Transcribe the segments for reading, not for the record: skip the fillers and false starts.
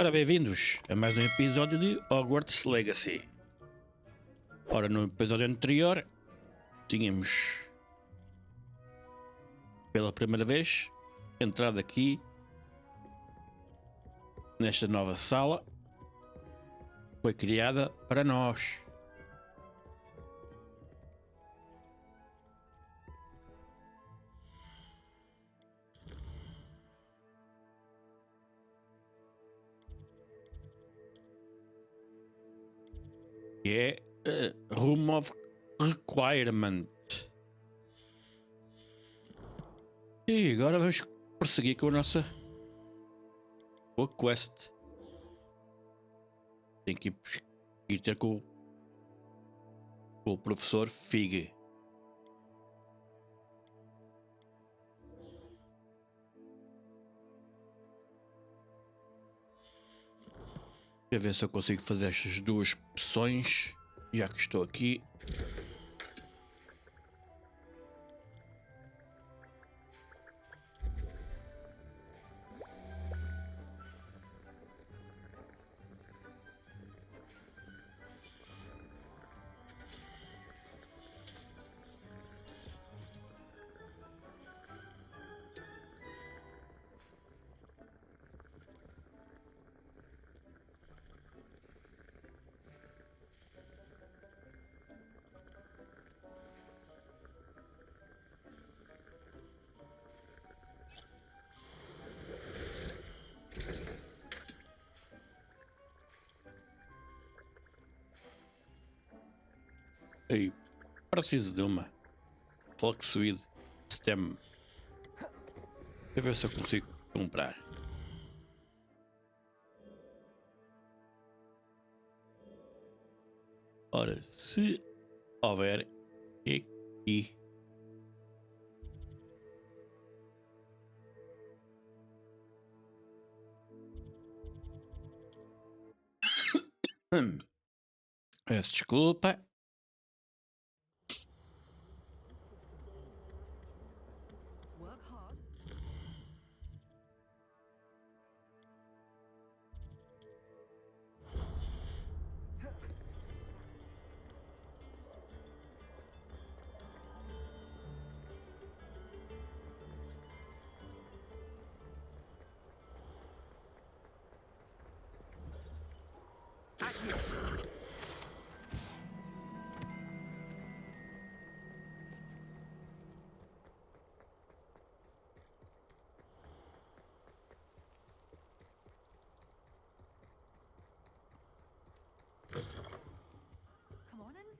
Ora, bem-vindos a mais um episódio de Hogwarts Legacy. Ora, no episódio anterior tínhamos pela primeira vez entrado aqui nesta nova sala que foi criada para nós. Que é Room of Requirement. E agora vamos prosseguir com a nossa boa quest. Tem que ir ter com o professor Fig. Deixa eu ver se eu consigo fazer estas duas opções, já que estou aqui. Ei, preciso de uma Fluxuid Stem. Deixa eu ver se eu consigo comprar. Ora, se houver aqui. Peço desculpa.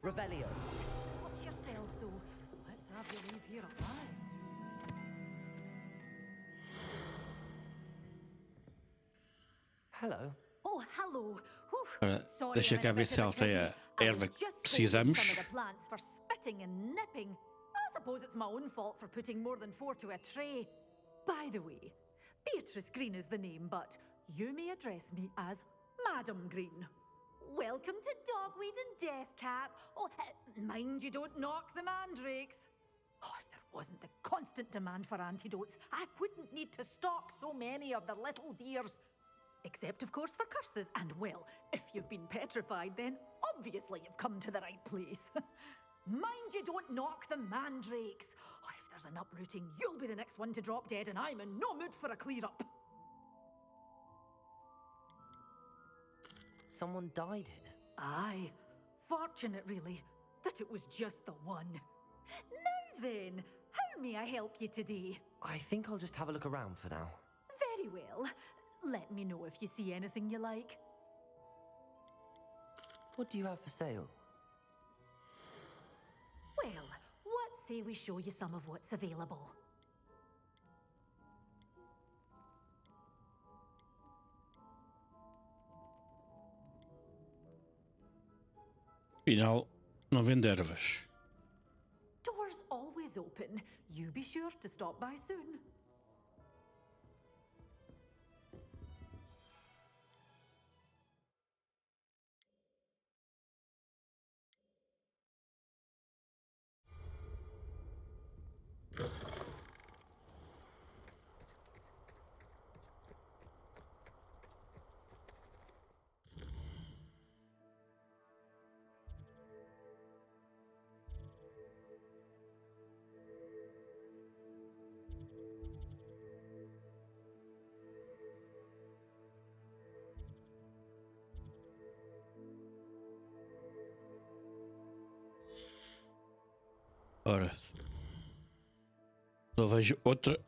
Revelio. Watch yourselves, though. Let's have you leave here alive. Hello. Oh, hello. Ora, Sorry, deixa I'm cá a ver bit se of a ela tem tizzy. a I was erva que just precisamos. saving some of the plants for spitting and nipping. I suppose it's my own fault for putting more than 4 to a tray. By the way, Beatrice Green is the name, but you may address me as Madam Green. Welcome to Dogweed and Deathcap. Oh, mind you don't knock the mandrakes. Oh, if there wasn't the constant demand for antidotes, I wouldn't need to stock so many of the little dears. Except, of course, for curses. And, well, if you've been petrified, then obviously you've come to the right place. Mind you don't knock the mandrakes. Oh, if there's an uprooting, you'll be the next one to drop dead, and I'm in no mood for a clear-up. Someone died here. Aye. Fortunate, really, that it was just the one. Now then, how may I help you today? I think I'll just have a look around for now. Very well. Let me know if you see anything you like. What do you have for sale? Well, what say we show you some of what's available? Afinal, não vende ervas. Doors always open. You be sure to stop by soon. Ora, só vejo outra.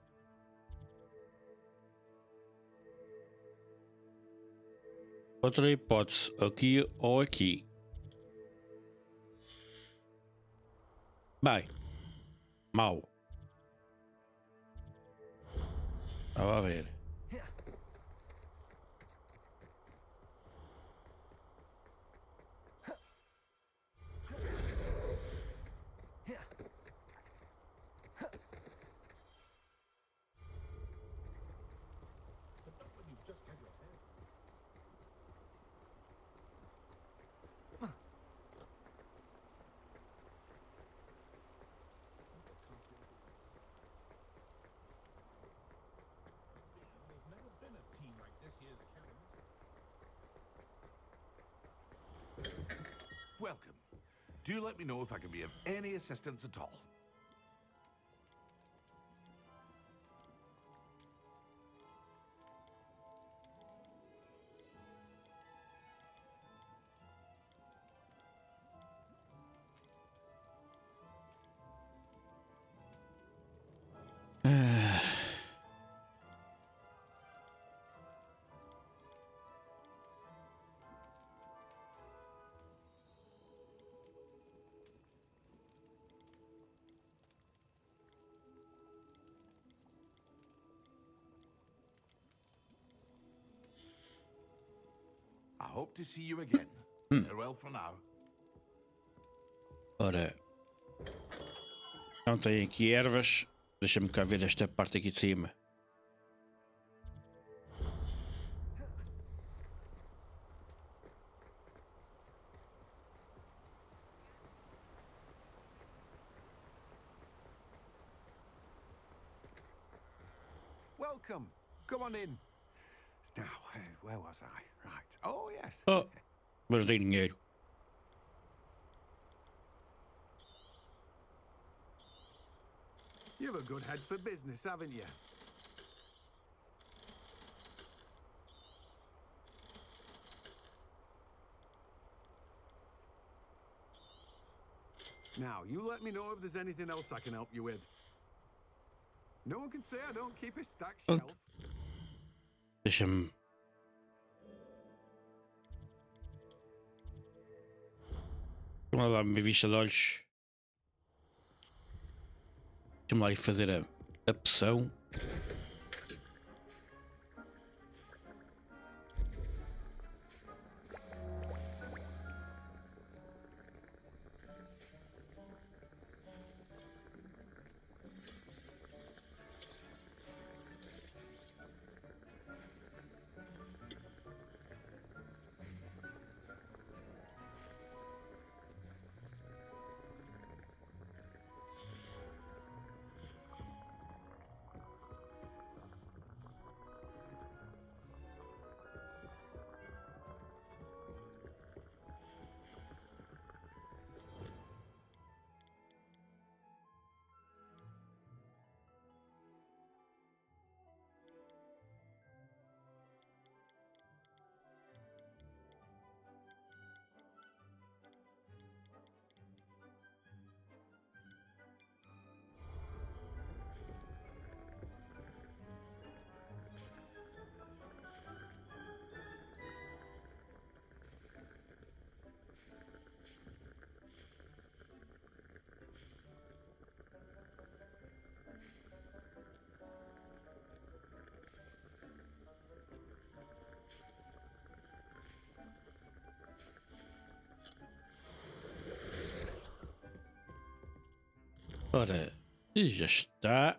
Outra hipótese, aqui ou aqui. Bem, mau. Estava a ver. Welcome. Do let me know if I can be of any assistance at all. I hope to see you again. Farewell for now. Ora, não tem aqui ervas. Deixa-me cá ver esta parte aqui de cima. Welcome. Come on in. Now, where was I? Right. Oh, yes. Oh, mas não tenho dinheiro. You've a good head for business, haven't you? Now, you let me know if there's anything else I can help you with. No one can say I don't keep a stacked shelf. Deixa-me. Vamos lá, minha vista de olhos. Deixa-me lá ir fazer a poção. Ora, e já está.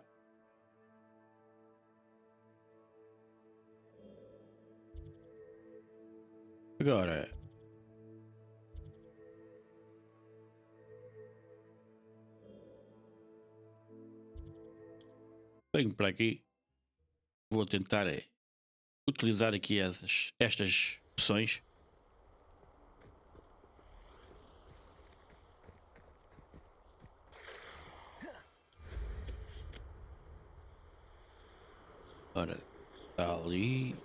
Agora. Venho para aqui. Vou tentar utilizar aqui estas opções. Ora, está ali,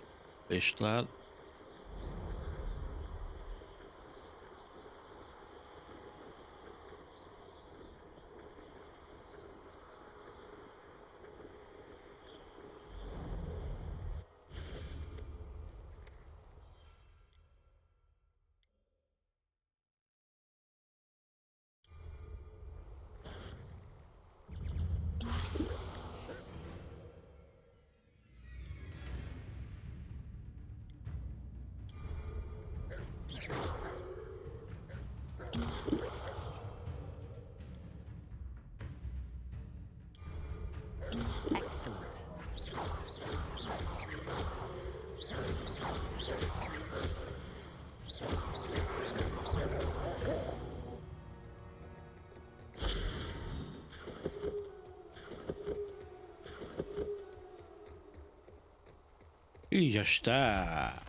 deste lado. Excellent. E já está.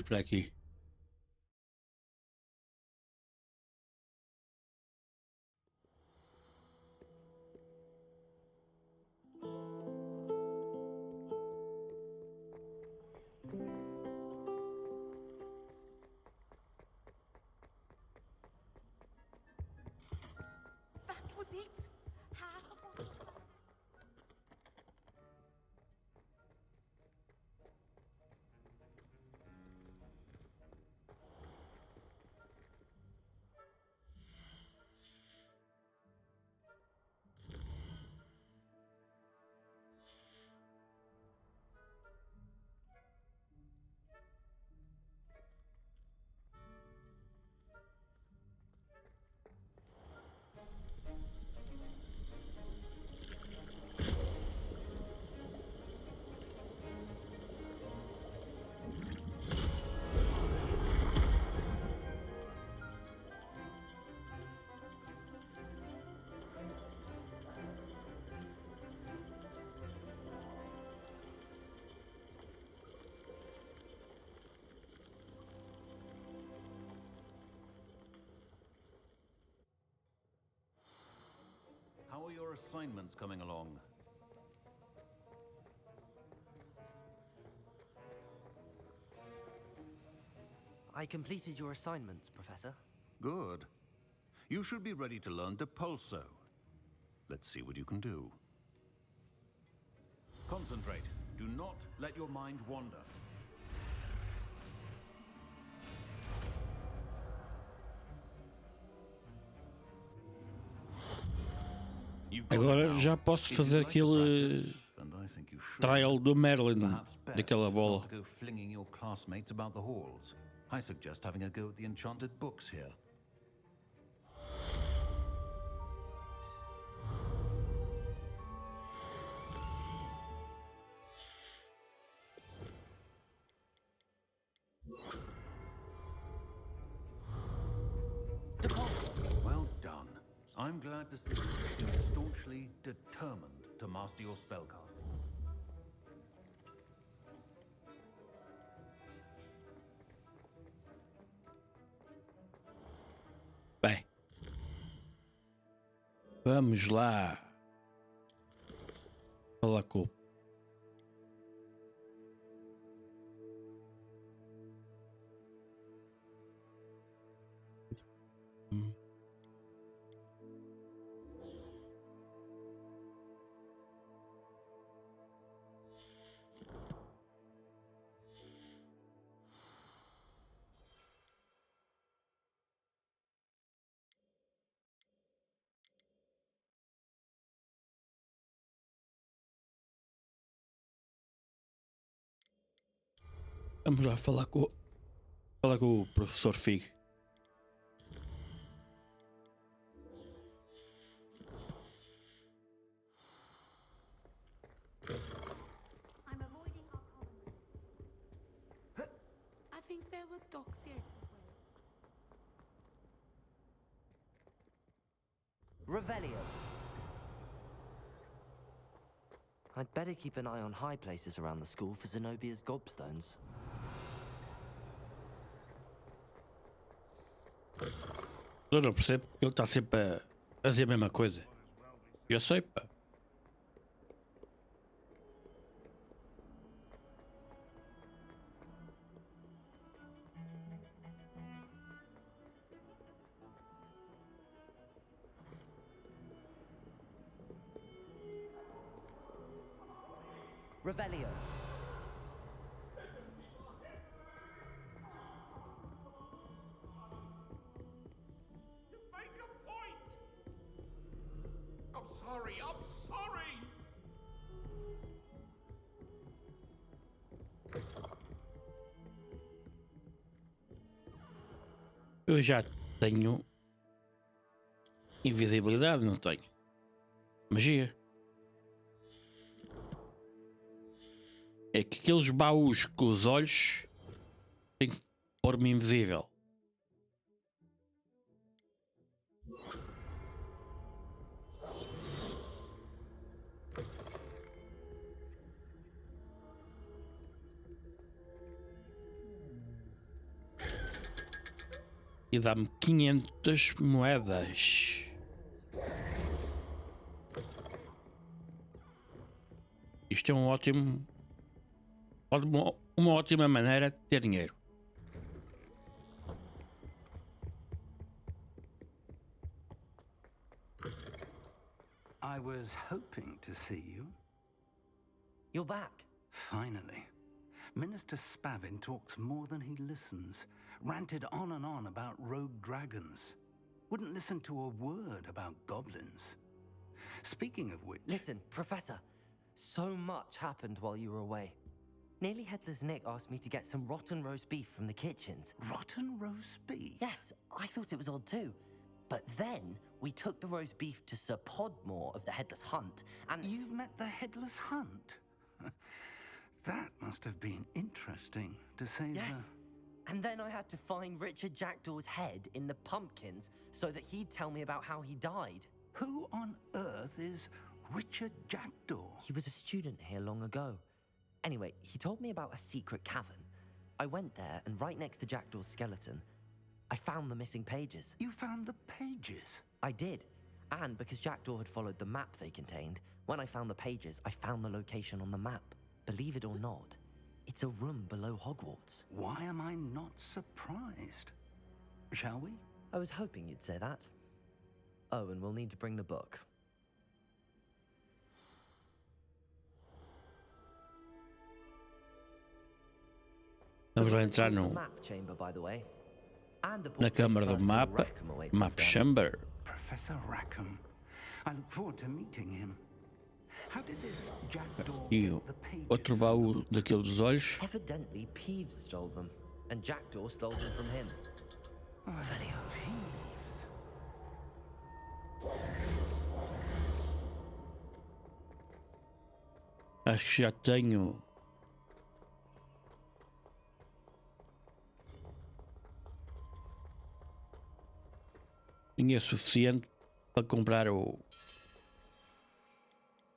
Por aqui. That was it. Half a bottle. How are your assignments coming along? I completed your assignments, Professor. Good. You should be ready to learn Depulso. Let's see what you can do. Concentrate. Do not let your mind wander. You've got it Agora now. já posso If fazer you'd like to aquele practice, and I think you should, trial do Merlin perhaps best daquela bola. not to go flinging your classmates about the halls. I suggest having a go at the enchanted books here. Well done. I'm glad to see you seem staunchly determined to master your spellcasting. Bem, vamos lá falar com o vamos lá falar com o professor Fig. I'm avoiding our colony. I think there were docks here. Revelio. I'd better keep an eye on high places around the school for Zenobia's gobstones. Eu não percebo porque ele está sempre a fazer a mesma coisa. Já sei, pá. Revelio. Make a point! I'm sorry, I'm sorry! Eu já tenho invisibilidade, não tenho? Magia. É que aqueles baús com os olhos têm que pôr-me invisível. E dá-me 500 moedas. Isto é uma ótima maneira de ter dinheiro. I was hoping to see you. You're back. Finally. Minister Spavin talks more than he listens. Ranted on and on about rogue dragons. Wouldn't listen to a word about goblins. Speaking of which... Listen, Professor. So much happened while you were away. Nearly Headless Nick asked me to get some rotten roast beef from the kitchens. Rotten roast beef? Yes, I thought it was odd too. But then we took the roast beef to Sir Podmore of the Headless Hunt, and... You met the Headless Hunt? That must have been interesting, to say Yes. And then I had to find Richard Jackdaw's head in the pumpkins so that he'd tell me about how he died. Who on earth is Richard Jackdaw? He was a student here long ago. Anyway, he told me about a secret cavern. I went there, and right next to Jackdaw's skeleton, I found the missing pages. You found the pages? I did. And because Jackdaw had followed the map they contained, when I found the pages, I found the location on the map. Believe it or not, it's a room below Hogwarts. Why am I not surprised? Shall we? I was hoping you'd say that. Oh, and we'll need to bring the book. Vamos lá entrar no, Map chamber, by the way. And the na câmara do mapa. Map Chamber. Professor Rackham. I look forward to meeting him. How did this Jackdaw E get the pages? outro baú daquele dos olhos. Evidently, Peeves stole them, and Jackdaw stole them from him. Revelio. Acho que já tenho. Dinheiro suficiente para comprar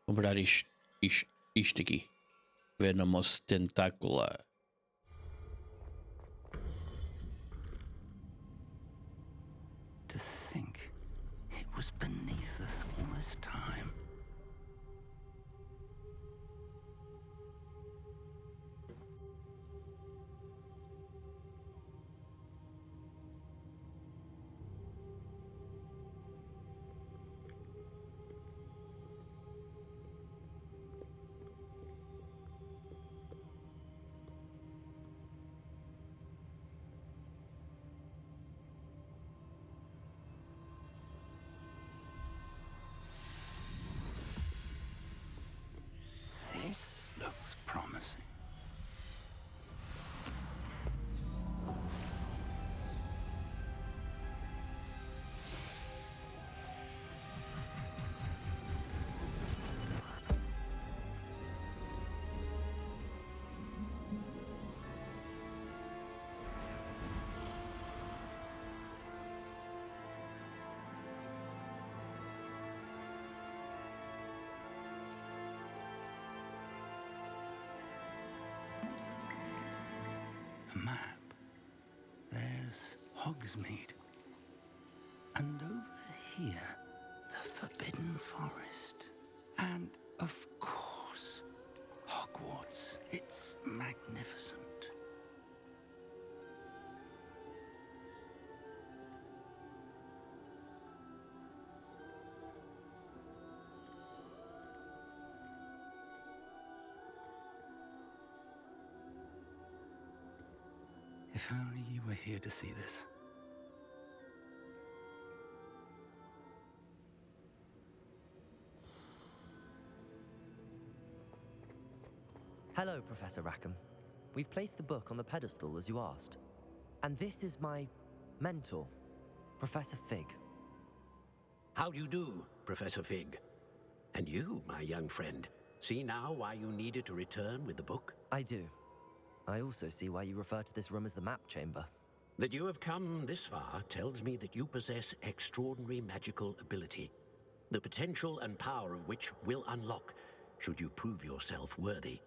comprar isto aqui. Venomous Tentacula. To think it was beneath us all this time. This looks promising. A map. There's Hogsmeade. And over here, the Forbidden Forest. And, of course, Hogwarts. It's magnificent. If only you were here to see this. Hello, Professor Rackham. We've placed the book on the pedestal as you asked. And this is my mentor, Professor Fig. How do you do, Professor Fig? And you, my young friend, see now why you needed to return with the book? I do. I also see why you refer to this room as the map chamber. That you have come this far tells me that you possess extraordinary magical ability, the potential and power of which will unlock should you prove yourself worthy.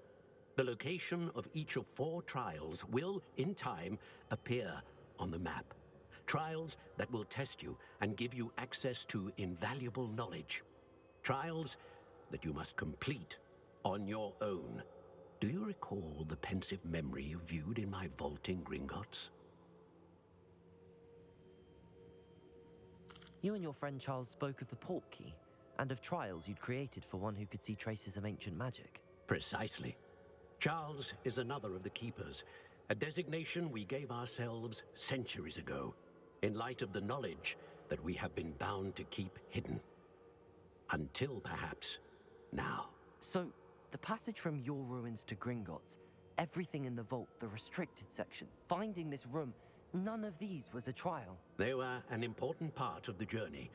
The location of each of 4 trials will, in time, appear on the map. Trials that will test you and give you access to invaluable knowledge. Trials that you must complete on your own. Do you recall the pensive memory you viewed in my vault in Gringotts? You and your friend Charles spoke of the port key, and of trials you'd created for one who could see traces of ancient magic. Precisely. Charles is another of the Keepers, a designation we gave ourselves centuries ago, in light of the knowledge that we have been bound to keep hidden. Until perhaps now. So, the passage from your ruins to Gringotts, everything in the vault, the restricted section, finding this room, none of these was a trial. They were an important part of the journey,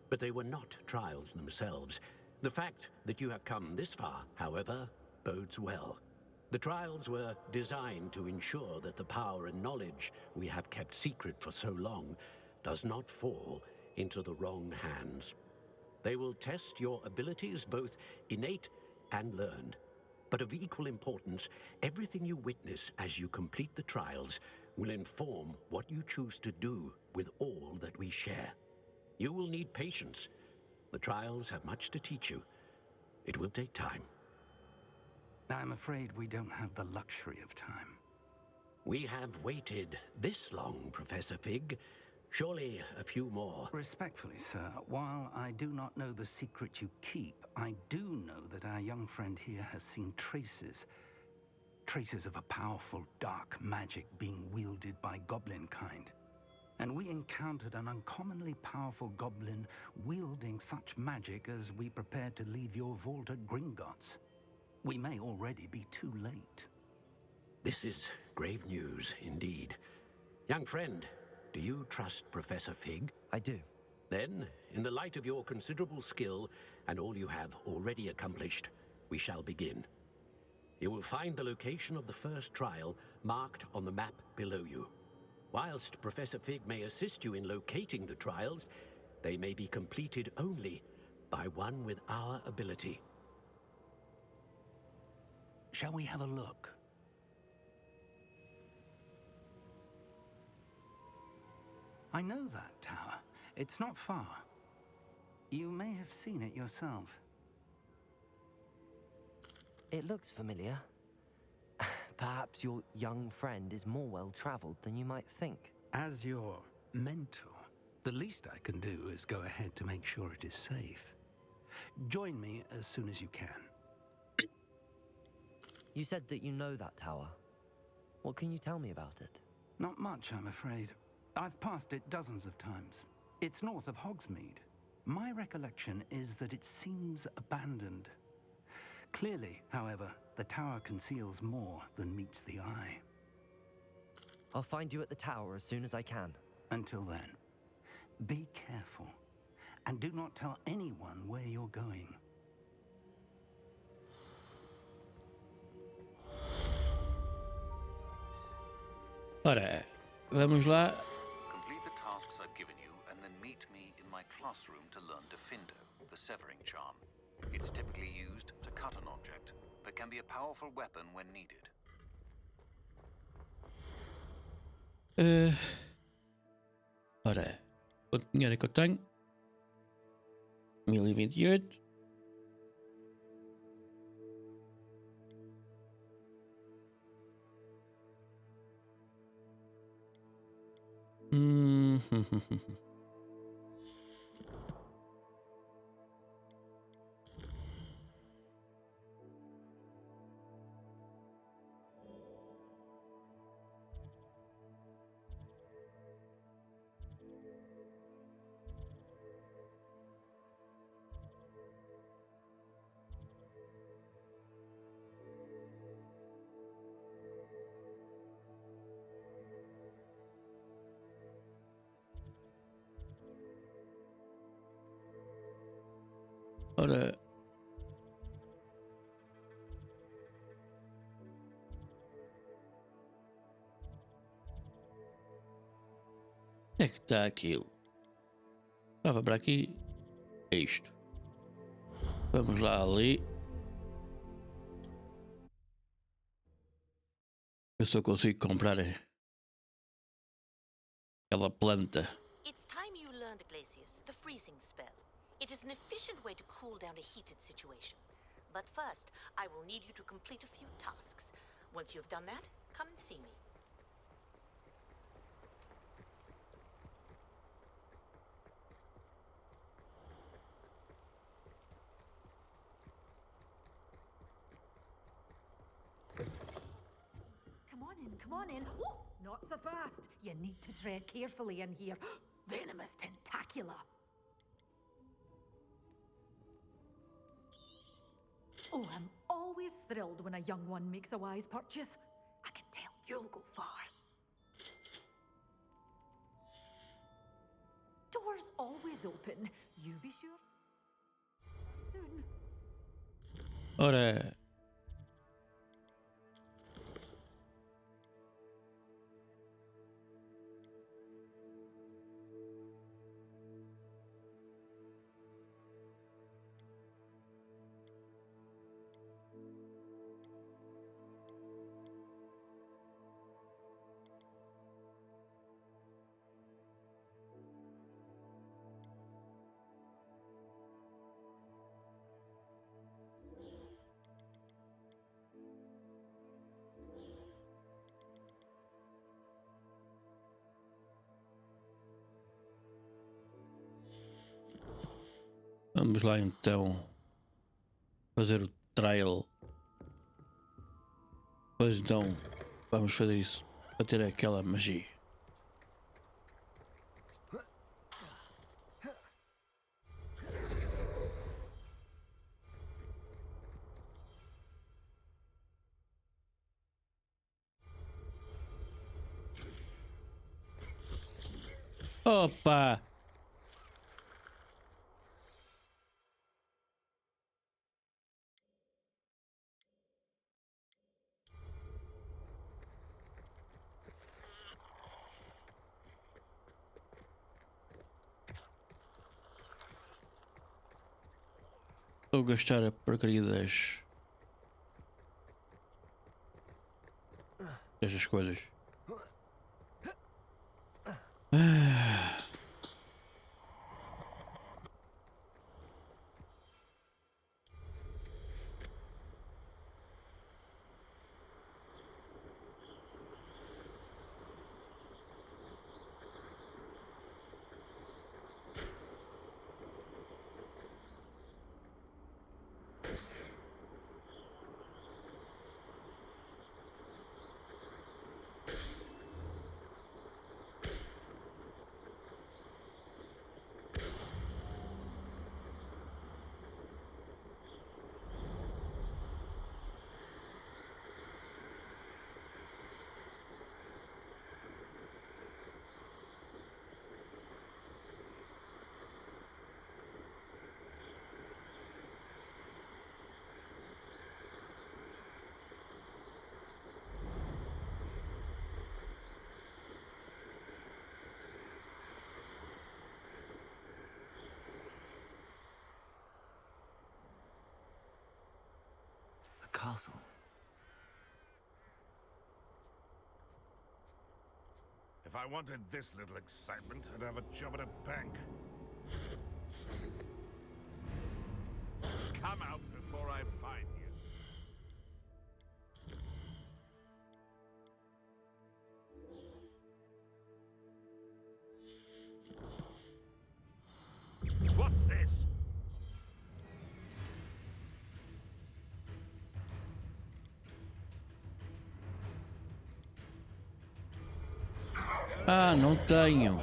but they were not trials themselves. The fact that you have come this far, however, bodes well. The trials were designed to ensure that the power and knowledge we have kept secret for so long does not fall into the wrong hands. They will test your abilities, both innate and learned. But of equal importance, everything you witness as you complete the trials will inform what you choose to do with all that we share. You will need patience. The trials have much to teach you. It will take time. I'm afraid we don't have the luxury of time. We have waited this long, Professor Fig. Surely a few more. Respectfully, sir, while I do not know the secret you keep, I do know that our young friend here has seen traces of a powerful dark magic being wielded by goblin kind. And we encountered an uncommonly powerful goblin wielding such magic as we prepared to leave your vault at Gringotts. We may already be too late. This is grave news indeed. Young friend, do you trust Professor Fig? I do. Then, in the light of your considerable skill and all you have already accomplished, we shall begin. You will find the location of the first trial marked on the map below you. Whilst Professor Fig may assist you in locating the trials, they may be completed only by one with our ability. Shall we have a look? I know that tower. It's not far. You may have seen it yourself. It looks familiar. Perhaps your young friend is more well-traveled than you might think. As your mentor, the least I can do is go ahead to make sure it is safe. Join me as soon as you can. You said that you know that tower. What can you tell me about it? Not much, I'm afraid. I've passed it dozens of times. It's north of Hogsmeade. My recollection is that it seems abandoned. Clearly, however, the tower conceals more than meets the eye. I'll find you at the tower as soon as I can. Until then, be careful, and do not tell anyone where you're going. Ora, vamos lá. Complete the tasks I've given you and then meet me in my classroom to learn Defindo, the severing charm. It's typically used to cut an object, but can be a powerful weapon when needed. Ora, Quanto dinheiro é que eu tenho? 1028. Ora, onde é que está aquilo? Estava para aqui. É isto. Vamos lá ali. Eu só consigo comprar aquela planta. It's time you learned, Glacius, the freezing spell. It is an efficient way to cool down a heated situation. But first, I will need you to complete a few tasks. Once you've done that, come and see me. Come on in. Oh, not so fast. You need to tread carefully in here. Venomous tentacula. Oh, I'm always thrilled when a young one makes a wise purchase. I can tell you'll go far. Doors always open. You be sure. Soon. Ora. Vamos lá então fazer o trial. Pois então vamos fazer isso para ter aquela magia. Opa! Vou gastar a porcaria destas coisas. Castle. If I wanted this little excitement, I'd have a job at a bank. Come out before I find you. What's this? Ah, não tenho.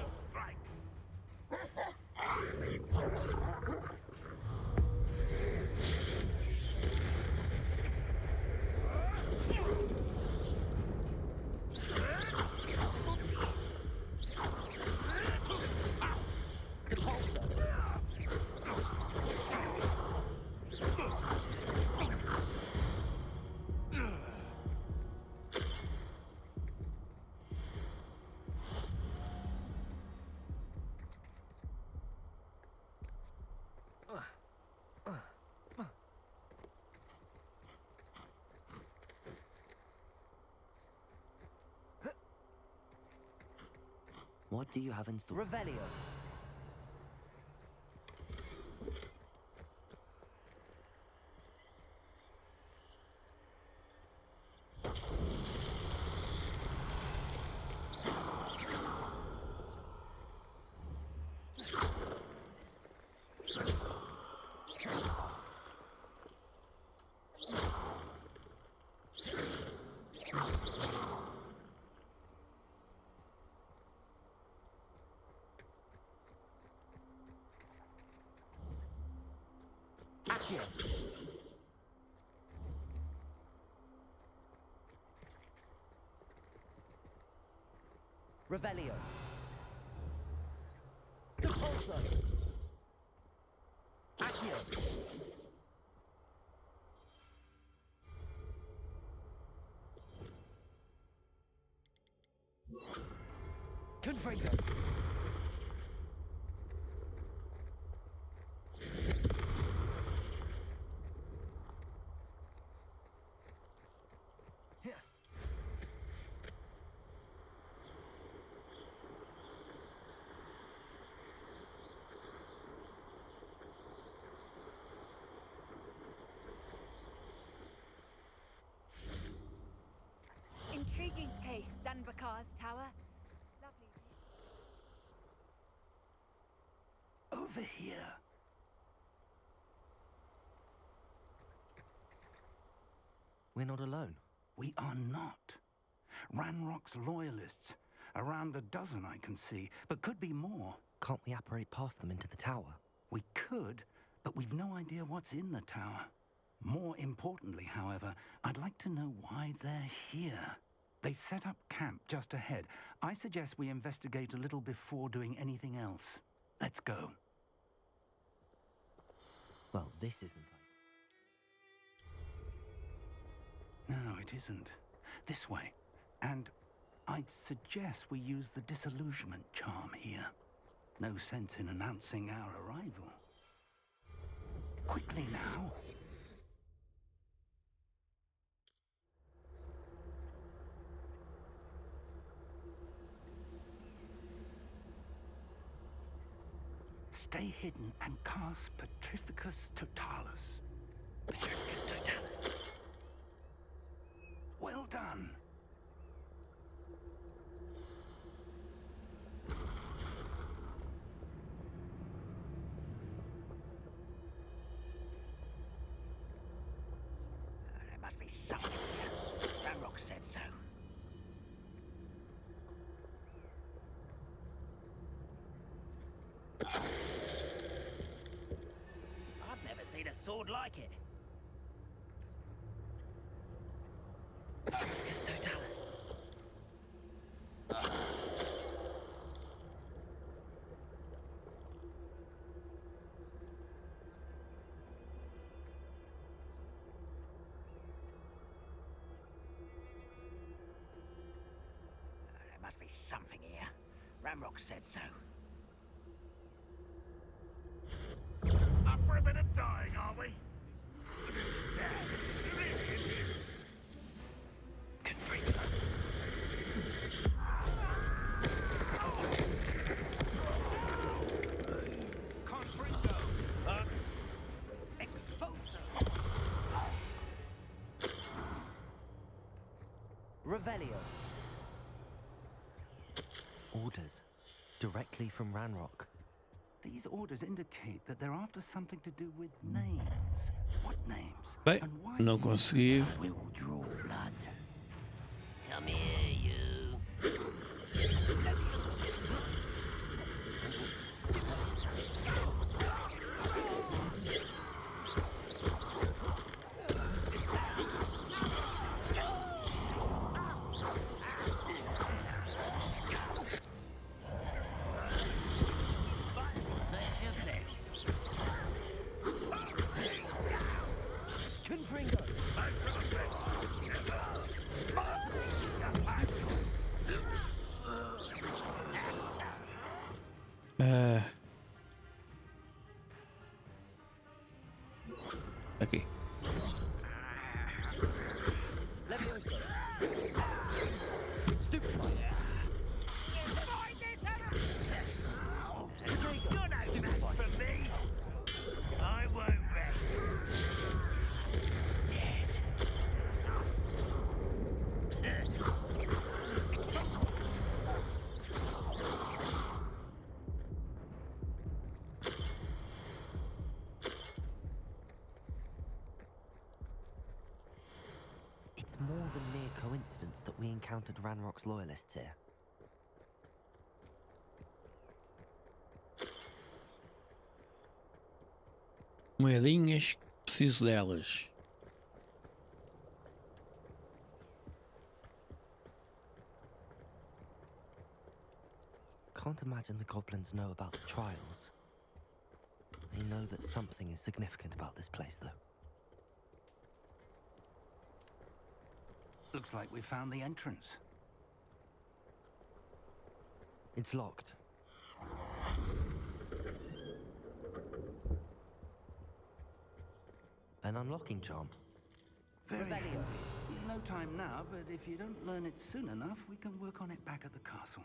What do you have in store? Revelio. Accio. Revelio. Depulso. Accio. Confringo. Intriguing case, Sanbrakar's tower. Lovely. Over here. We're not alone. We are not. Ranrock's loyalists. Around a dozen I can see, but could be more. Can't we apparate past them into the tower? We could, but we've no idea what's in the tower. More importantly, however, I'd like to know why they're here. They've set up camp just ahead. I suggest we investigate a little before doing anything else. Let's go. Well, this isn't. No, it isn't. This way. And I'd suggest we use the disillusionment charm here. No sense in announcing our arrival. Quickly now. Stay hidden and cast Petrificus Totalis. Petrificus Totalis. Well done. There must be something here. Ranrock said so. I've never seen a sword like it. Petrificus Totalis. There must be something here. Ranrock said so. Up for a bit of dying, are we? Sad. Revelio. Orders. Directly from Ranrock. These orders indicate that they're after something to do with names. What names? Bem, And why? não consegui. Will draw blood. Come here, you. Aqui. I won't rest. Dead. It's more than mere coincidence that we encountered Ranrock's loyalists here. Moedinhas, preciso delas. Can't imagine the goblins know about the trials. They know that something is significant about this place, though. Looks like we found the entrance. It's locked. An unlocking charm. Very handy. No time now, but if you don't learn it soon enough, we can work on it back at the castle.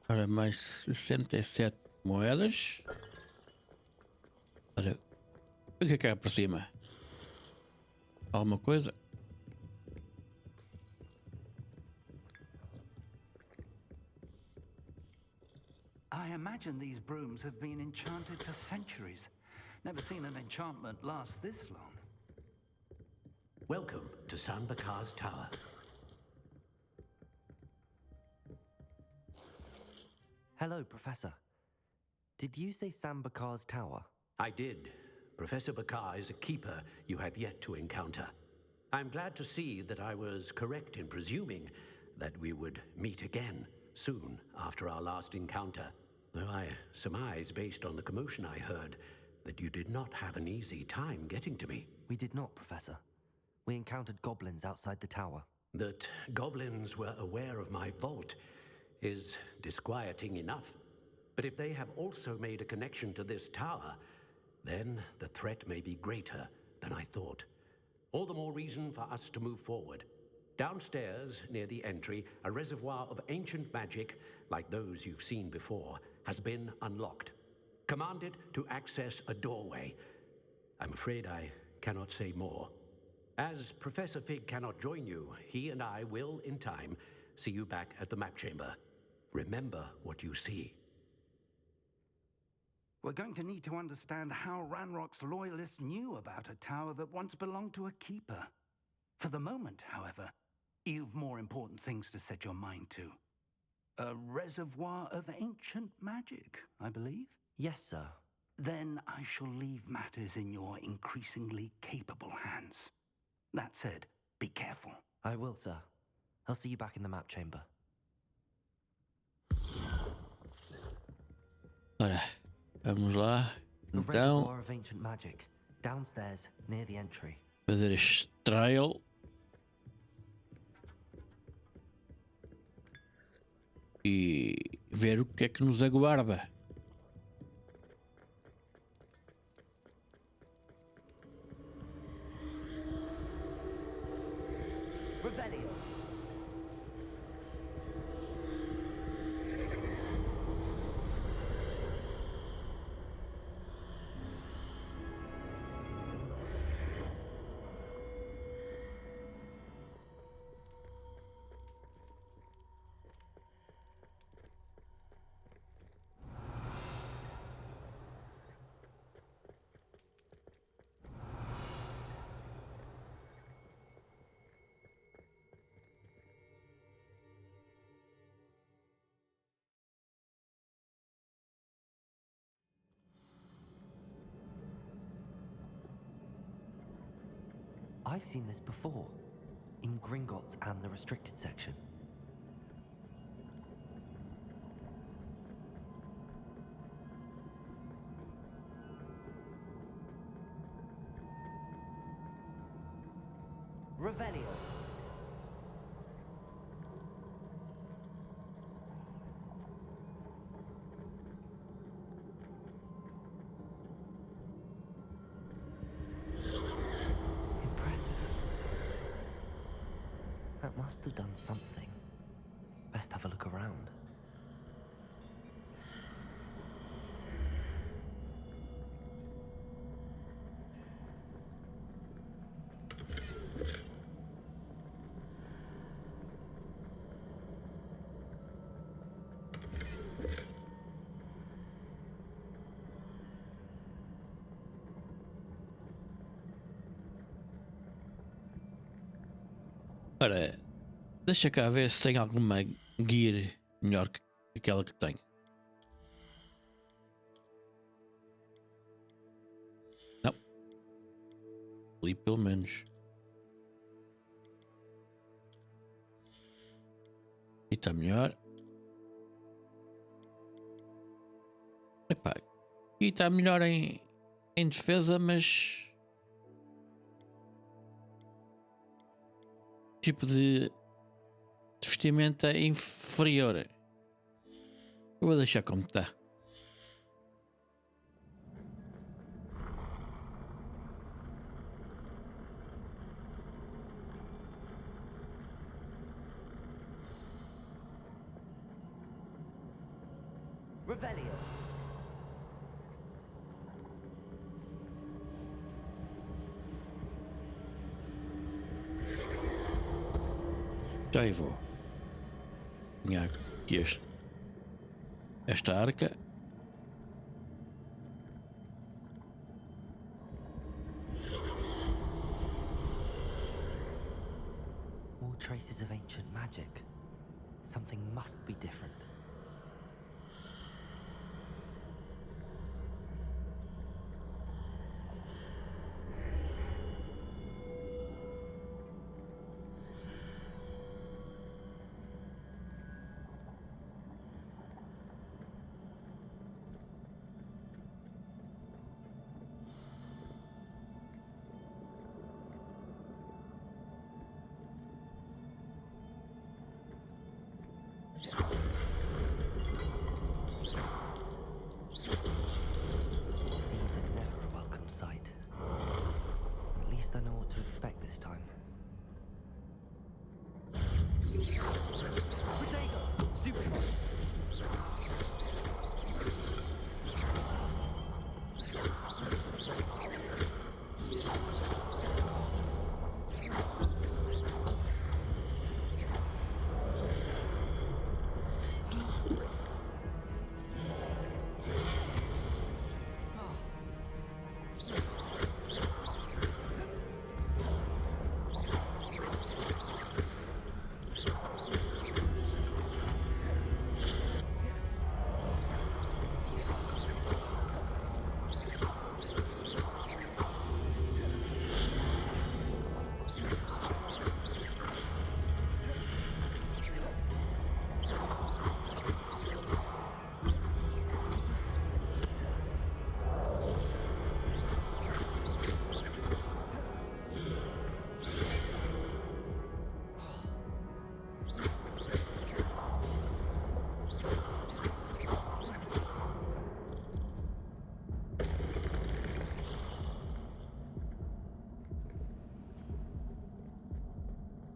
Ora, mais 67 moedas. Ora, o que é cá para cima? Alguma coisa? I imagine these brooms have been enchanted for centuries. Never seen an enchantment last this long. Welcome to Sambakar's Tower. Hello, Professor. Did you say Sambakar's Tower? I did. Professor Bakar is a keeper you have yet to encounter. I'm glad to see that I was correct in presuming that we would meet again soon after our last encounter. Though I surmise, based on the commotion I heard, that you did not have an easy time getting to me. We did not, Professor. We encountered goblins outside the tower. That goblins were aware of my vault is disquieting enough. But if they have also made a connection to this tower, then the threat may be greater than I thought. All the more reason for us to move forward. Downstairs, near the entry, a reservoir of ancient magic, like those you've seen before, has been unlocked. Commanded to access a doorway. I'm afraid I cannot say more. As Professor Fig cannot join you, he and I will, in time, see you back at the map chamber. Remember what you see. We're going to need to understand how Ranrock's loyalists knew about a tower that once belonged to a keeper. For the moment, however, you've more important things to set your mind to. A reservoir of ancient magic, I believe? Yes, sir. Then I shall leave matters in your increasingly capable hands. That said, be careful. I will, sir. I'll see you back in the map chamber. Ora, vamos lá. A Então, reservoir of ancient magic, downstairs, near the entry. fazer este trial. E ver o que é que nos aguarda. Revelio. I've seen this before, in Gringotts and the restricted section. Revelio. Impressive. That must have done something. Best have a look around. Ora, deixa cá ver se tem alguma gear melhor que aquela que tenho. Não. Ali pelo menos. E está melhor. Epá, aqui está melhor em defesa, mas tipo de vestimenta inferior. Eu vou deixar como está. Revelio. Já aí vou. Tinha aqui esta arca. More traces of ancient magic. Something must be different. I know what to expect this time. Potato! Stupid!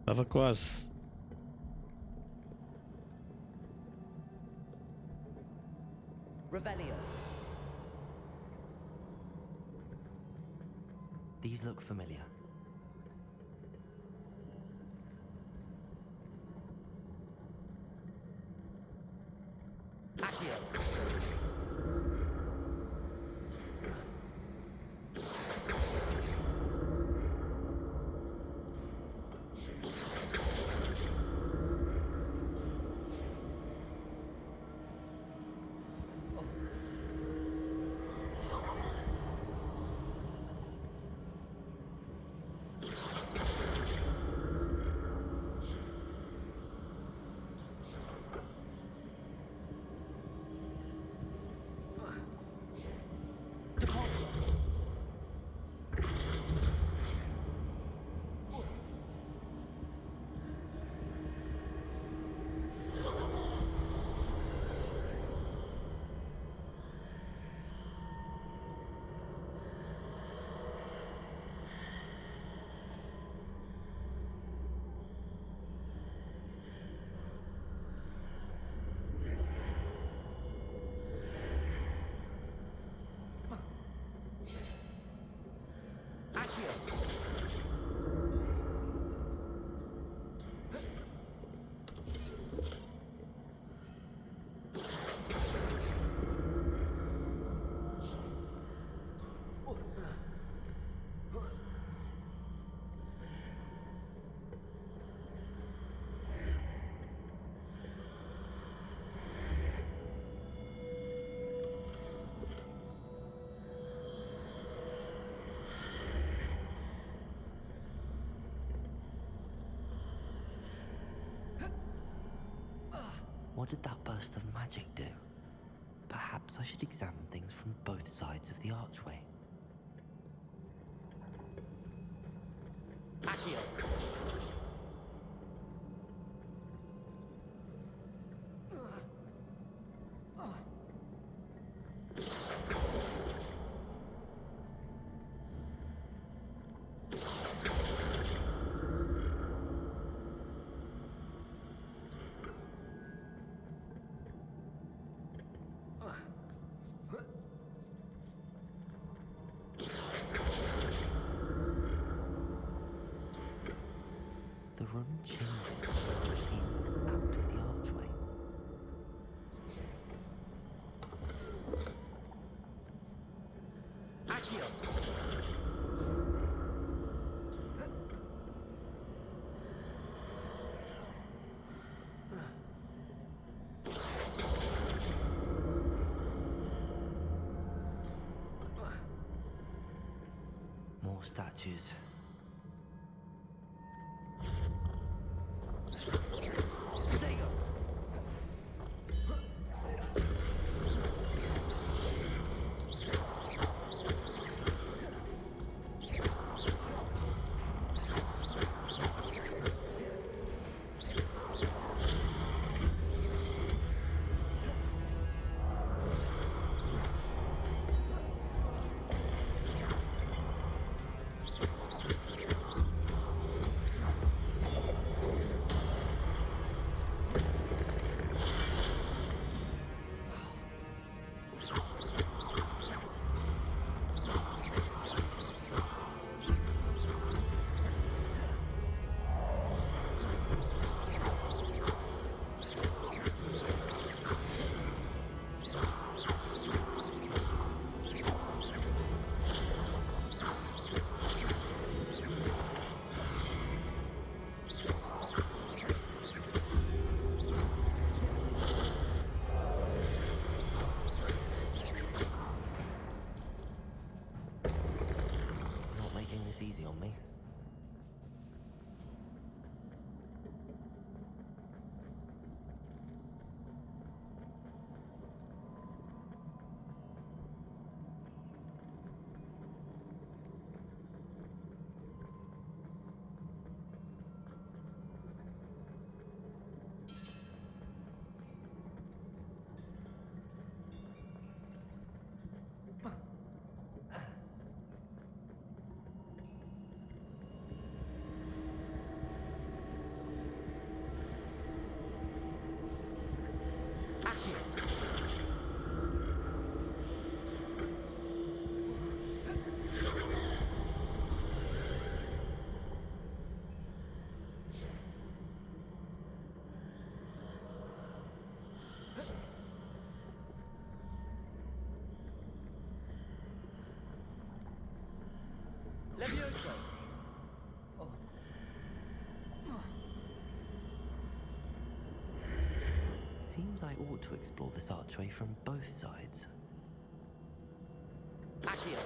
Estava quase. Revelio. These look familiar. Accio. What did that burst of magic do? Perhaps I should examine things from both sides of the archway. Accio! The room changes in and out of the archway. Accio! More statues. Easy on me. Levioso! Seems I ought to explore this archway from both sides. Accio!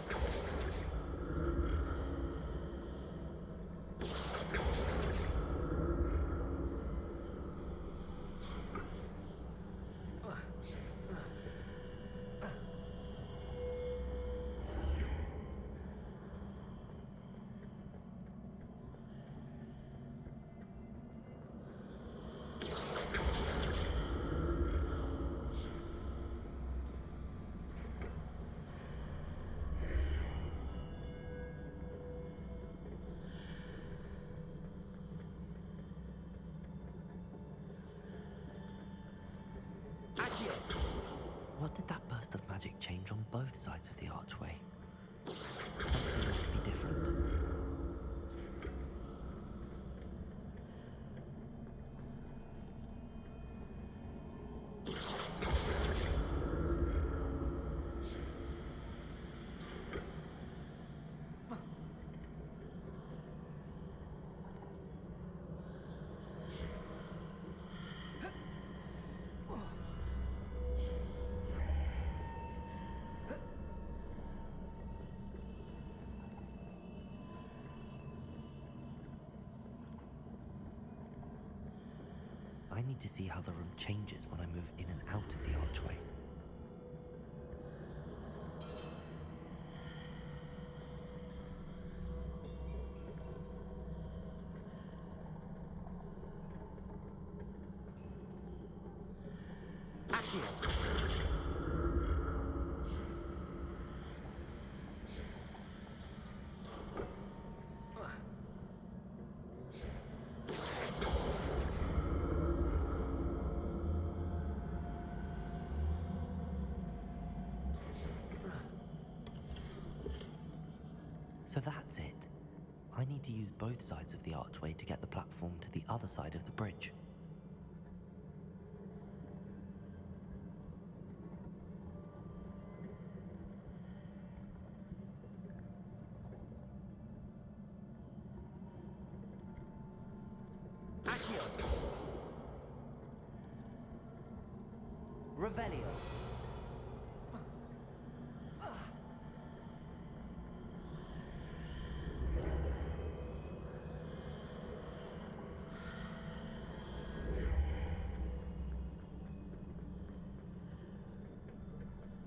What did that burst of magic change on both sides of the archway? Something must be different. I need to see how the room changes when I move in and out of the archway. So that's it. I need to use both sides of the archway to get the platform to the other side of the bridge. Accio! Revelio!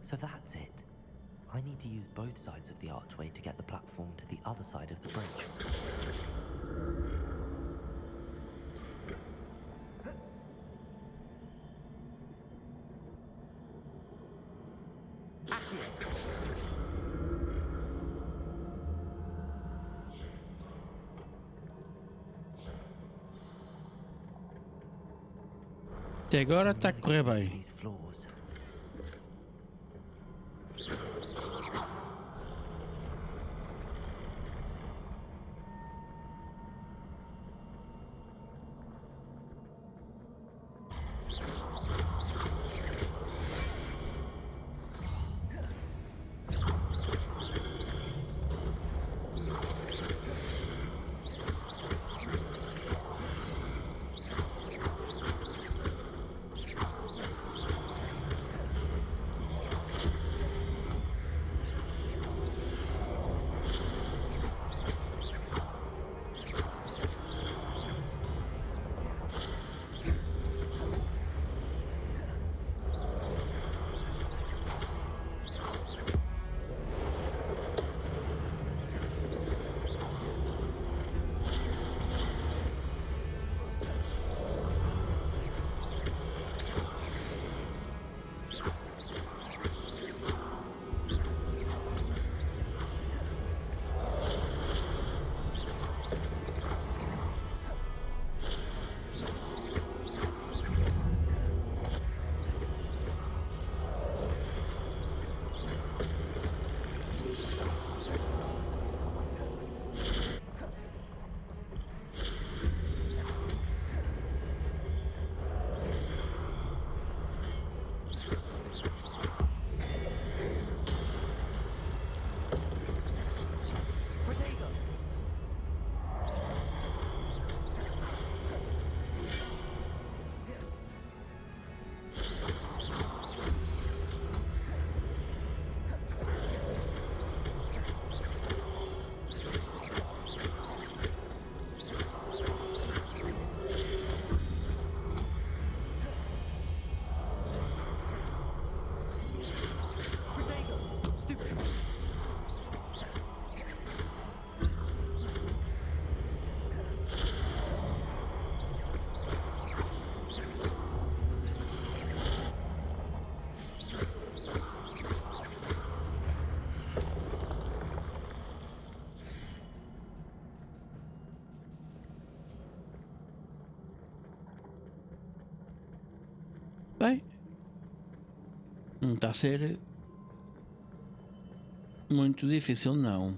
So that's it. I need to use both sides of the archway to get the platform to the other side of the bridge. Até agora está a correr bem. These floors. Bem, não está a ser muito difícil, não.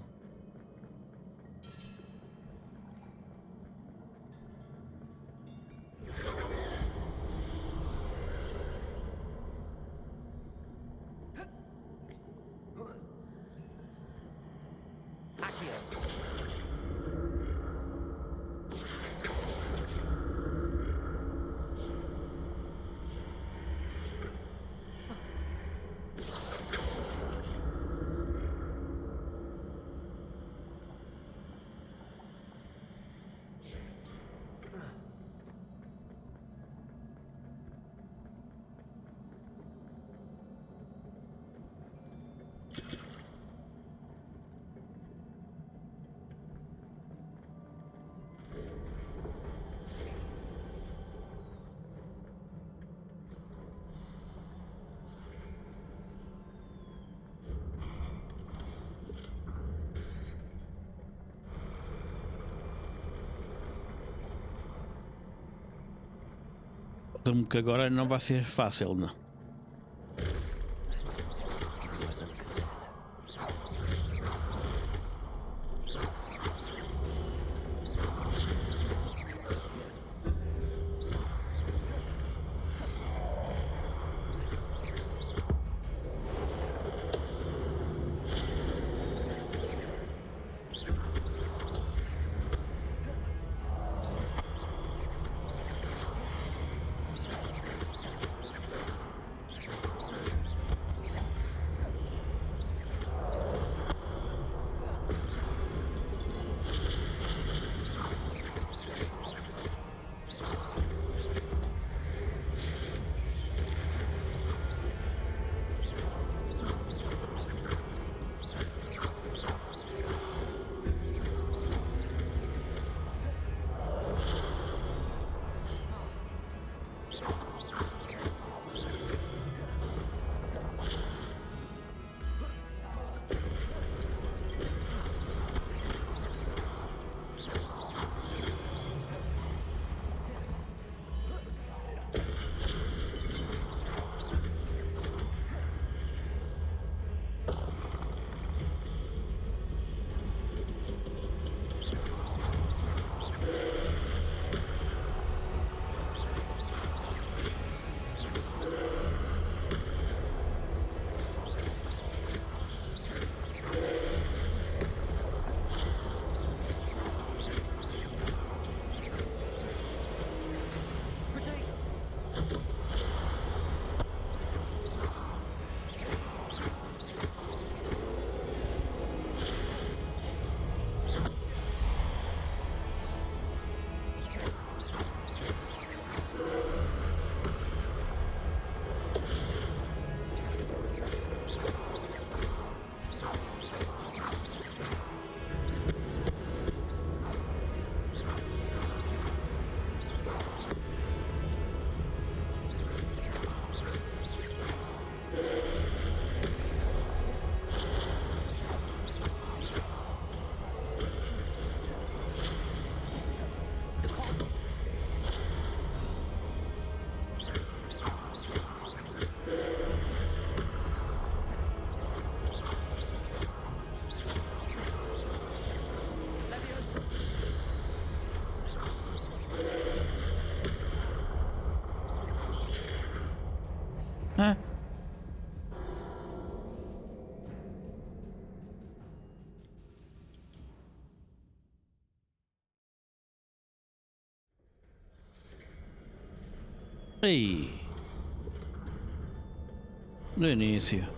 Como que agora não vai ser fácil, não. Hã? Ei. No início.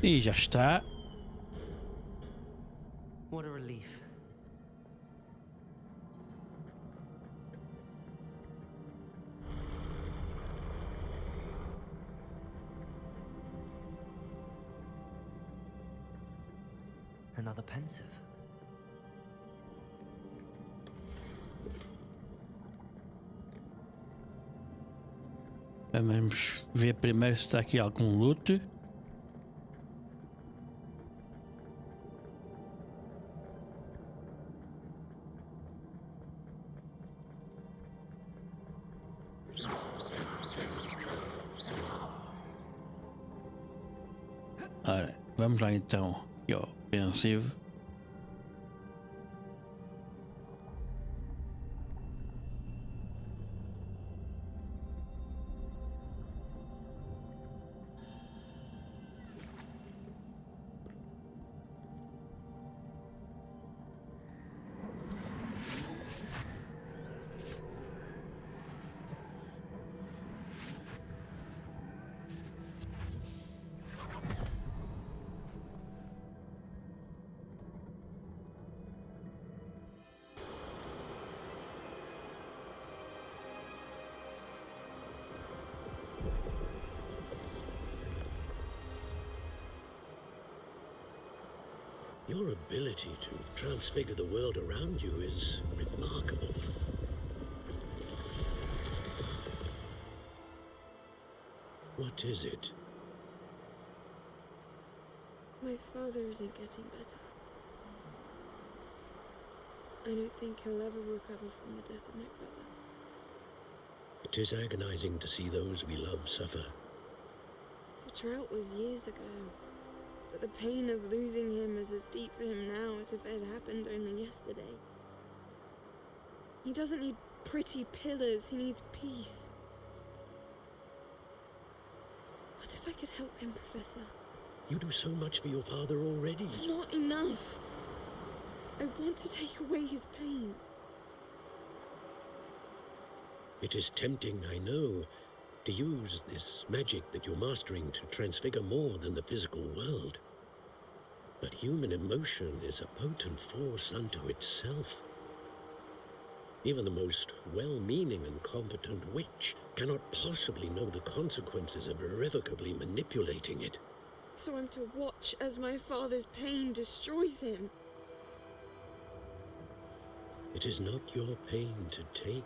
E já está. What a relief. Another pensive. Vamos ver primeiro se está aqui algum loot. Ora, vamos lá então aqui ao ofensivo. Your ability to transfigure the world around you is remarkable. What is it? My father isn't getting better. I don't think he'll ever recover from the death of my brother. It is agonizing to see those we love suffer. The drought was years ago, but the pain of losing him is as deep for him now as if it had happened only yesterday. He doesn't need pretty pillars, he needs peace. What if I could help him, Professor? You do so much for your father already. It's not enough. I want to take away his pain. It is tempting, I know, to use this magic that you're mastering to transfigure more than the physical world. But human emotion is a potent force unto itself. Even the most well-meaning and competent witch cannot possibly know the consequences of irrevocably manipulating it. So I'm to watch as my father's pain destroys him. It is not your pain to take.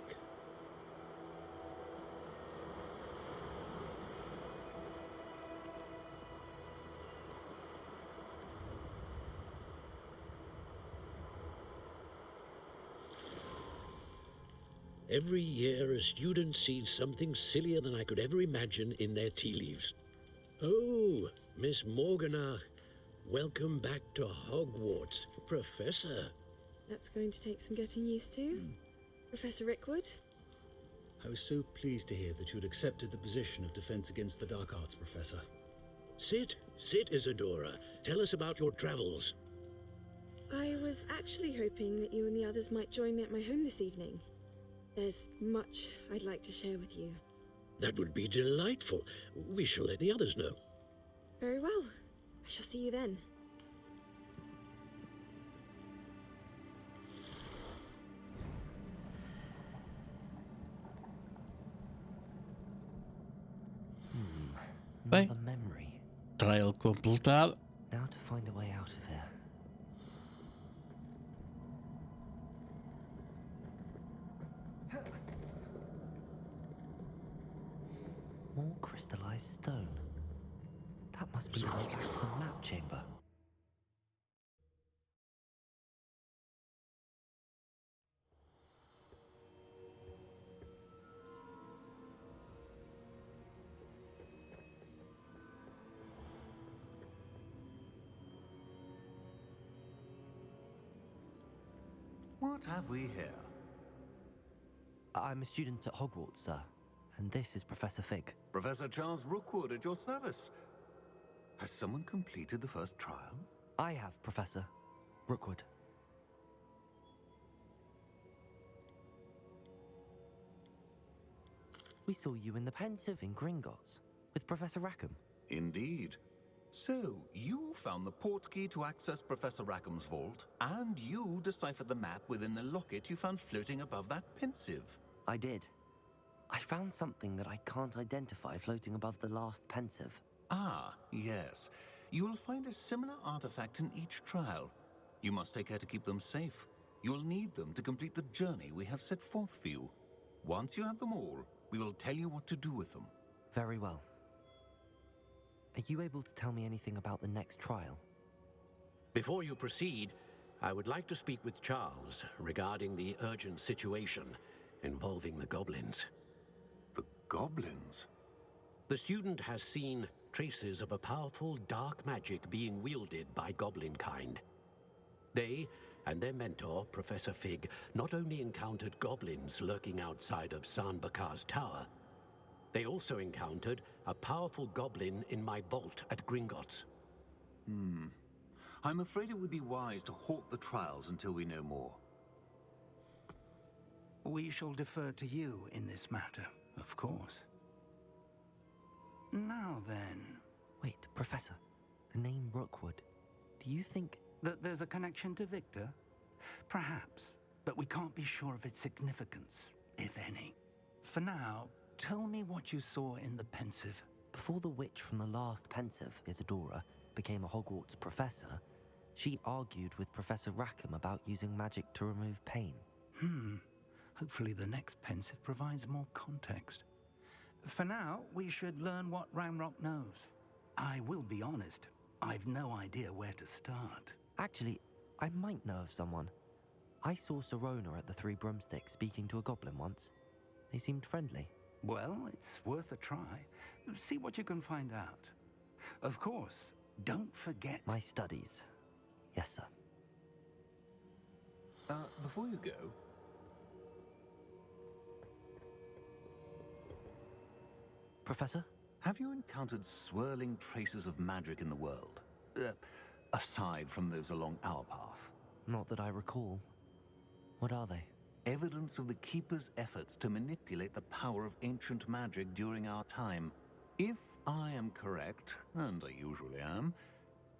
Every year, a student sees something sillier than I could ever imagine in their tea leaves. Oh, Miss Morganach, welcome back to Hogwarts, Professor. That's going to take some getting used to. Professor Rickwood? I was so pleased to hear that you had accepted the position of Defense Against the Dark Arts, Professor. Sit, Isadora. Tell us about your travels. I was actually hoping that you and the others might join me at my home this evening. There's much I'd like to share with you. That would be delightful. We shall let the others know. Very well. I shall see you then. Bem, Another memory. trial completado. Now to find a way out of here. More crystallized stone. That must be the way back to the map chamber. What have we here? I'm a student at Hogwarts, sir. And this is Professor Fig. Professor Charles Rookwood at your service. Has someone completed the first trial? I have, Professor Rookwood. We saw you in the Pensive in Gringotts with Professor Rackham. Indeed. So, you found the portkey to access Professor Rackham's vault, and you deciphered the map within the locket you found floating above that pensive. I did. I found something that I can't identify floating above the last pensive. Ah, yes. You will find a similar artifact in each trial. You must take care to keep them safe. You will need them to complete the journey we have set forth for you. Once you have them all, we will tell you what to do with them. Very well. Are you able to tell me anything about the next trial? Before you proceed, I would like to speak with Charles regarding the urgent situation involving the goblins. The goblins? The student has seen traces of a powerful dark magic being wielded by goblin kind. They and their mentor, Professor Fig, not only encountered goblins lurking outside of Sanbakar's tower, they also encountered a powerful goblin in my vault at Gringotts. I'm afraid it would be wise to halt the trials until we know more. We shall defer to you in this matter, of course. Now then... Wait, Professor. The name Rookwood. Do you think... that there's a connection to Victor? Perhaps, but we can't be sure of its significance, if any. For now, tell me what you saw in the pensive. Before the witch from the last pensive, Isadora, became a Hogwarts professor, she argued with Professor Rackham about using magic to remove pain. Hopefully the next pensive provides more context. For now, we should learn what Ramrock knows. I will be honest, I've no idea where to start. Actually, I might know of someone. I saw Serona at the Three Broomsticks speaking to a goblin once. They seemed friendly. Well, it's worth a try. See what you can find out. Of course, don't forget... My studies. Yes, sir. Before you go... Professor? Have you encountered swirling traces of magic in the world? Aside from those along our path? Not that I recall. What are they? Evidence of the Keeper's efforts to manipulate the power of ancient magic during our time. If I am correct, and I usually am,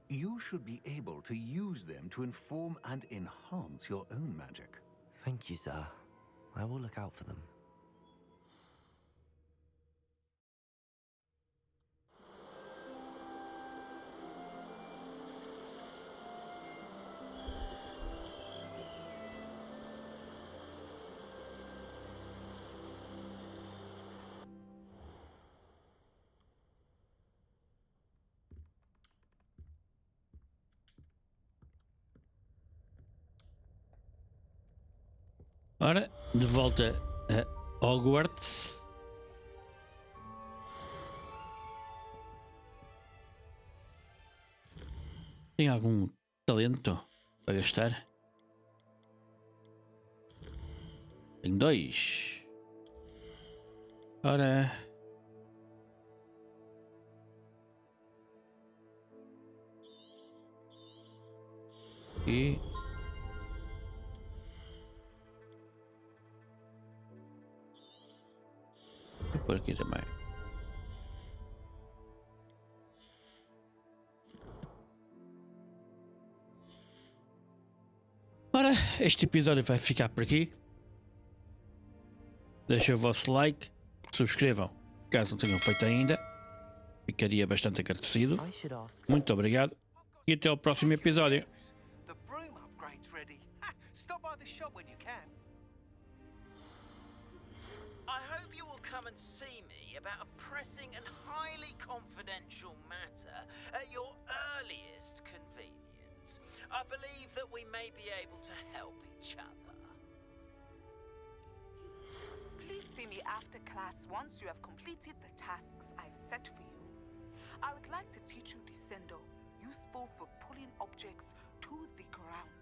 you should be able to use them to inform and enhance your own magic. Thank you, sir. I will look out for them. Ora, de volta a Hogwarts. Tem algum talento para gastar? Tenho 2. Ora. E. Vou por aqui também. Ora, este episódio vai ficar por aqui. Deixem o vosso like, subscrevam caso não tenham feito ainda. Ficaria bastante agradecido. Muito obrigado e até ao próximo episódio. The broom upgrade's ready. Stop by the shop when you can. I hope you will come and see me about a pressing and highly confidential matter at your earliest convenience. I believe that we may be able to help each other. Please see me after class once you have completed the tasks I've set for you. I would like to teach you Descendo, useful for pulling objects to the ground.